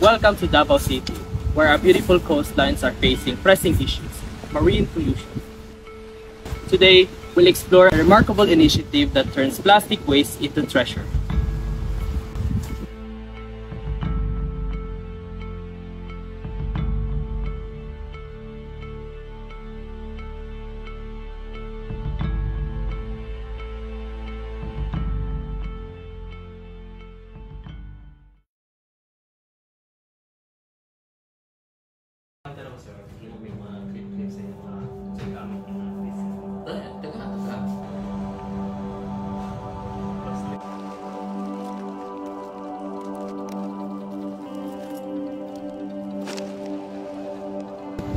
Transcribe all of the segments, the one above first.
Welcome to Davao City, where our beautiful coastlines are facing pressing issues, marine pollution. Today, we'll explore a remarkable initiative that turns plastic waste into treasure.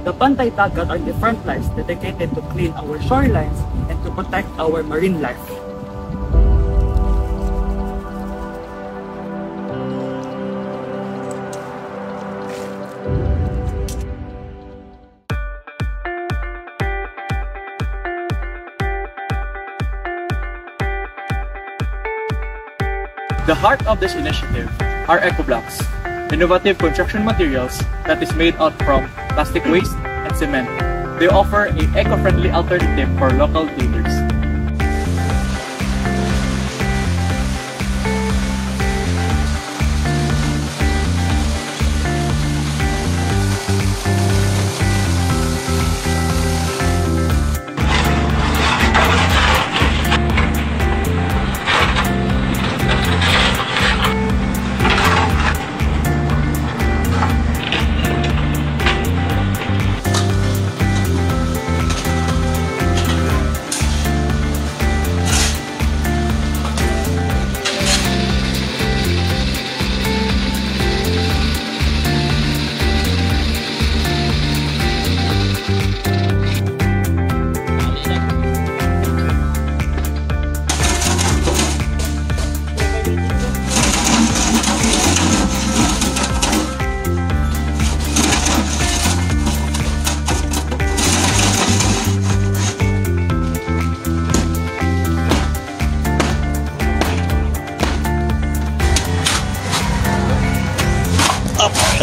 The Bantay Dagat are the front lines dedicated to clean our shorelines and to protect our marine life. The heart of this initiative are eco-blocks, innovative construction materials that is made out from plastic waste and cement. They offer an eco-friendly alternative for local builders.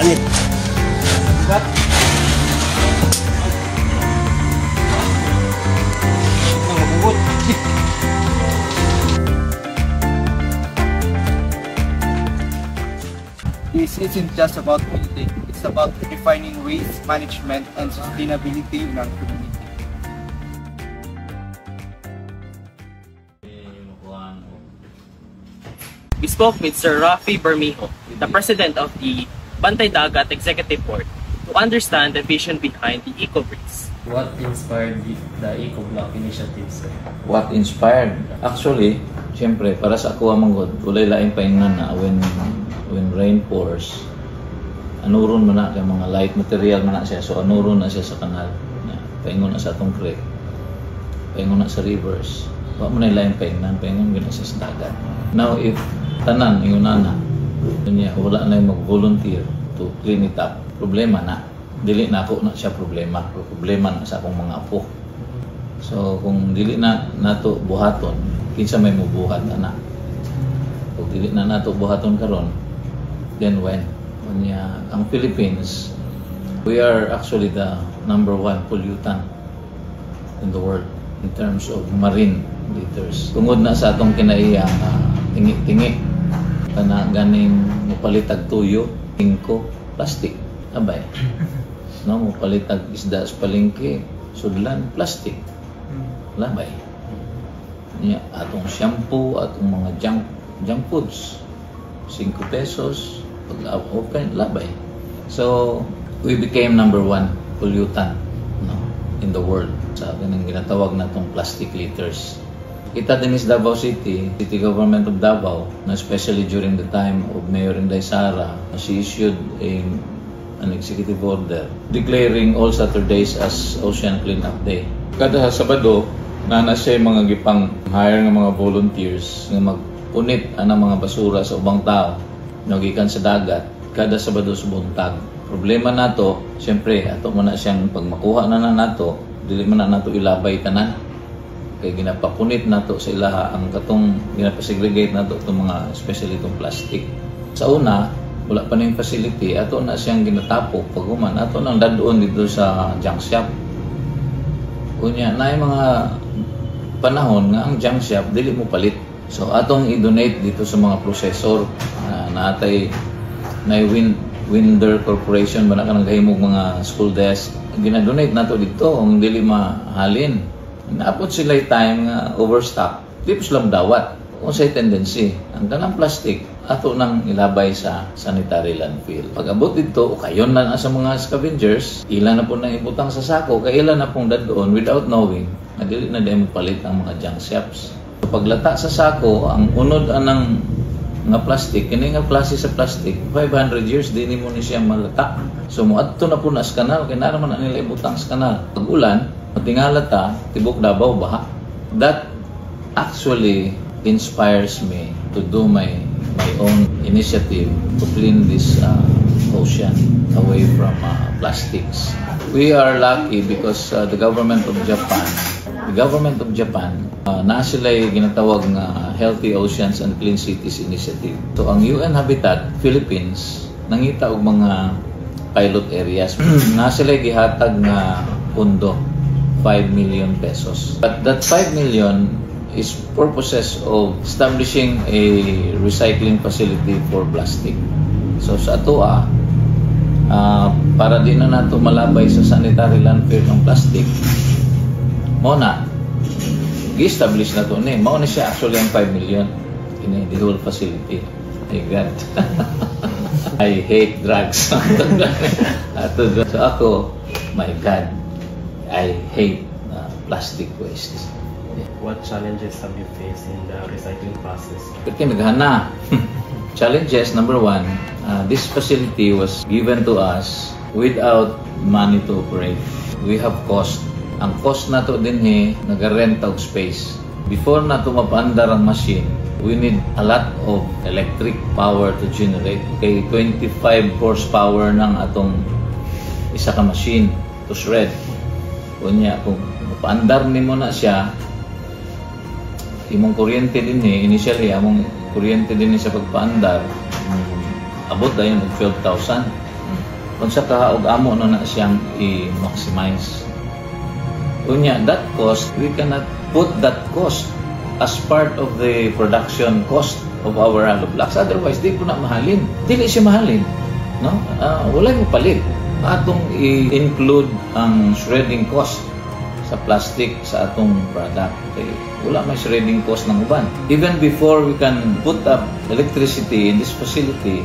Sanit. This isn't just about building, it's about defining waste management and sustainability in our community. We spoke with Sir Rafi Bermejo, the president of the Bantay Dagat Executive Board, to understand the vision behind the EcoBreeze. What inspired the EcoBlock initiative, sir? What inspired? Actually, siyempre, para sa ako manggod, ulay laing paingnan na when rain pours, anuron mo na kay mga light material man na siya, so anuron na siya sa kanal. Paingon na sa atong creek, paingon na sa rivers. Wa mo na laing paingnan, paingon gina siya sa dagat. Now, if tanan, ingunana, wala na yung mag-volunteer to clean it up, problema na. Dili na ako na siya problema. Problema na sa akong mga apo. So, kung dili na nato buhaton, kinsa may mubuhat na. Kung dili na nato buhaton karon, then when? Ang Philippines, we are actually the #1 pollutant in the world in terms of marine litters. Tungod na sa atong kinaiya tingi-tingi, kana ganing mupalitag tuyo, tingko, plastic, abay. No, mupalitag isda sa palengke, sudlan, plastic, labay. Atong shampoo, atong mga junk foods, 5 pesos, pag open, labay. So, we became #1 pollutant, no, in the world sa ganang ginatawag na itong plastic litters. Kita din is Davao City, City Government of Davao, na especially during the time of Mayor Inday Sara, she issued an executive order declaring all Saturdays as Ocean Cleanup Day. Kada Sabado, na siya mga gipang hire ng mga volunteers nga magpunit ang mga basura sa ubang tao na gikan sa dagat kada Sabado sa buntag. Problema nato, siyempre, ato mo na siyang pag makuha na nato, dili man na nato ilabay tanan. Kaya ginapapunit nato sa ilaha ang katong ginapasegregate nato itong mga especially itong plastic. Sa una, wala pa ning facility, ato na siyang ginatapo paghuman, ato nang dadon dito sa junk shop. Kunya na mga panahon nga ang junk shop dili mo palit. So atong i-donate dito sa mga processor natay na Winder Corporation ba na kanang gahimog mga school desk, gina-donate nato dito kung dili mahalin. Naapot sila time nga overstock, di po sila dawat. Kung sa'y tendency, ang ganang plastic, ato nang ilabay sa sanitary landfill. Pag abot dito, kayon na sa mga scavengers, ilan na po nang ibutang sa sako, kailan na pong dadoon without knowing, na dili na dahil palit ang mga junk shops. So, paglata sa sako, ang unod anang nga plastic, kini nga klase sa plastic, 500 years din mo ni siya malata. So muadto na po na sa kanal, kaya naman na nila ibutang sa kanal. Pag ulan, matingalata, tibok Davao baha. That actually inspires me to do my own initiative to clean this ocean away from plastics. We are lucky because the government of Japan na sila'y ginatawag nga Healthy Oceans and Clean Cities Initiative. So ang UN Habitat Philippines nangita og mga pilot areas na sila'y gihatag nga pundo 5 million pesos. But that 5 million is purposes of establishing a recycling facility for plastic. So sa atoa, para di na nato malabay sa sanitary landfill ng plastic, muna gi-establish na to ni. Mao na siya actually ang 5 million in the whole facility. My God. I hate drugs. So ako, my God, I hate plastic waste. What challenges have you faced in the recycling process? Kasi naghana. Challenges, number one, this facility was given to us without money to operate. We have cost. Ang cost na to din nag-rent of space. Before na to mapaandar ang machine, we need a lot of electric power to generate. Kay 25 horsepower ng atong isa ka machine to shred. Kunya, kung mapaandar ni mo na siya, imong kuryente din initially, among kuryente din sa pagpaandar, abot na yun, 12,000. Kung sa kahaog amo na siyang i-maximize. Kunya, that cost, we cannot put that cost as part of the production cost of our hollow blocks. Otherwise, di po na mahalin. Dili siya mahalin. No? Wala mo palit. Atong i-include ang shredding cost sa plastic sa atong product. Okay. Wala may shredding cost ng uban. Even before we can put up electricity in this facility,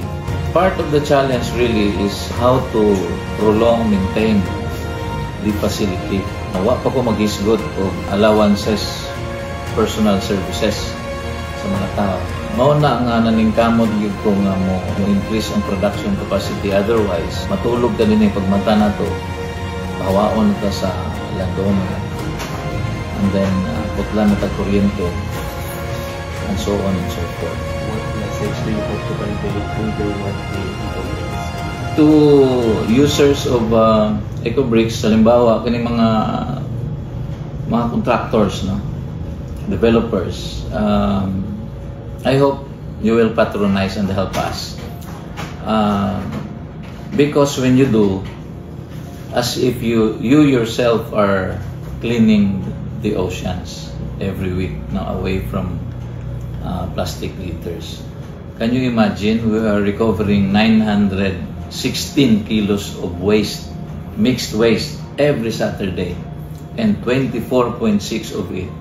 part of the challenge really is how to prolong, maintain the facility. Wa pa ko mag-isgot o allowances, personal services sa mga tao. Mao na nga naningkamot gyud ko nga mo increase ang production capacity, otherwise matulog ka din pagmata na to, pahawaon ka sa landowner, and then putla na ta kuryente, and so on and so forth. What message do you hope to convey through the work with EcoBricks? To users of EcoBricks, halimbawa kini mga contractors, no, developers, I hope you will patronize and help us, because when you do, as if you yourself are cleaning the oceans every week now away from plastic litters. Can you imagine, we are recovering 916 kilos of waste, mixed waste, every Saturday, and 24.6 of it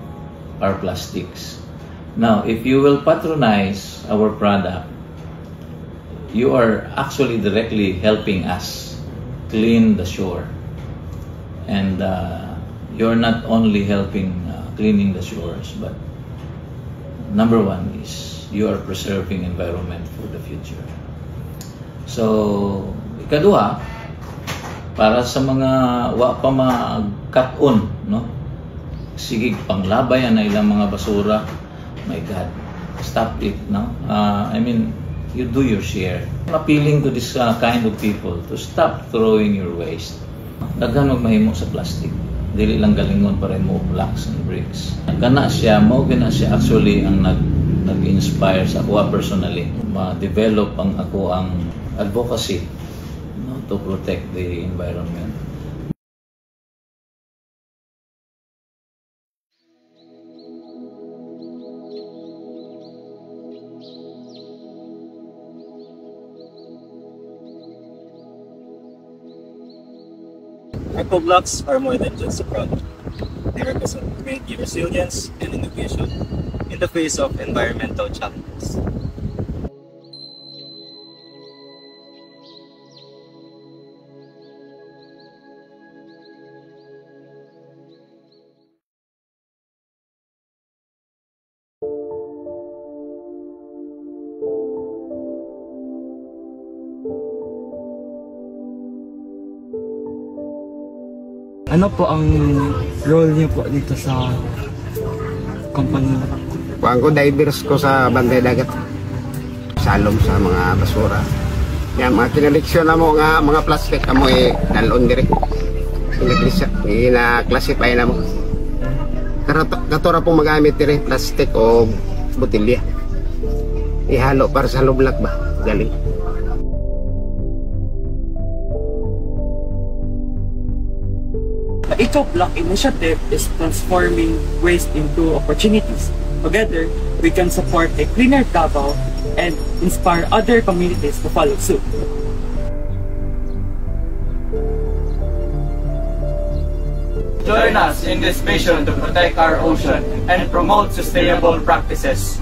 are plastics. Now, if you will patronize our product, you are actually directly helping us clean the shore. And you're not only helping cleaning the shores, but number one is you are preserving environment for the future. So, ikaduha, para sa mga wa pa magkat-on, no? Sige, panglabay na ilang mga basura. My God, stop it, no? I mean, you do your share. Appealing to this kind of people to stop throwing your waste. Daghan og mahimo sa plastic. Dili lang galingon pa rin mo blocks and bricks. Gana siya actually ang nag-inspire sa ako personally. Ma-develop ang advocacy, to protect the environment. Eco-blocks are more than just a product. They represent creative resilience and innovation in the face of environmental challenges. Ano po ang role niyo po dito sa company? Kuhaan ko divers ko sa bantay dagat. Salom sa mga basura. Yan, mga kinaleksyon na mo nga mga plastic na mo dalon dire. Ina-classify na mo. Katora pong magamit dire, plastic o butilya. Ihalo para sa lublak ba? Galing. The Eco-Block initiative is transforming waste into opportunities. Together, we can support a cleaner Davao and inspire other communities to follow suit. Join us in this mission to protect our ocean and promote sustainable practices.